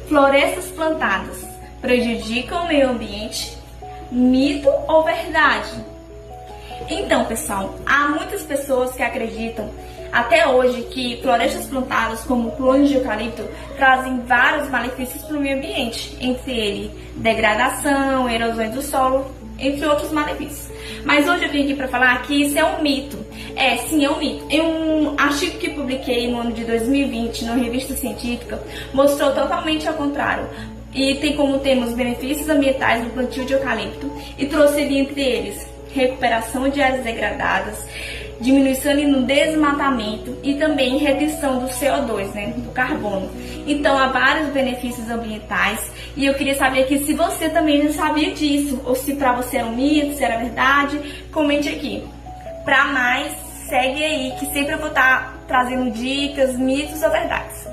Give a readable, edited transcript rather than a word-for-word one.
Florestas plantadas prejudicam o meio ambiente? Mito ou verdade? Então, pessoal, há muitas pessoas que acreditam até hoje que florestas plantadas como clones de eucalipto trazem vários malefícios para o meio ambiente, entre eles degradação, erosões do solo, entre outros malefícios. Mas hoje eu vim aqui para falar que isso é um mito. Sim, é um mito. Em um artigo que publiquei no ano de 2020, numa revista científica, mostrou totalmente ao contrário. E tem como tema os benefícios ambientais do plantio de eucalipto e trouxe ali entre eles recuperação de áreas degradadas, diminuição no desmatamento e também redução do CO2, do carbono. Então há vários benefícios ambientais e eu queria saber aqui se você também já sabia disso ou se para você era um mito, se era verdade. Comente aqui. Para mais, segue aí que sempre eu vou estar trazendo dicas, mitos ou verdades.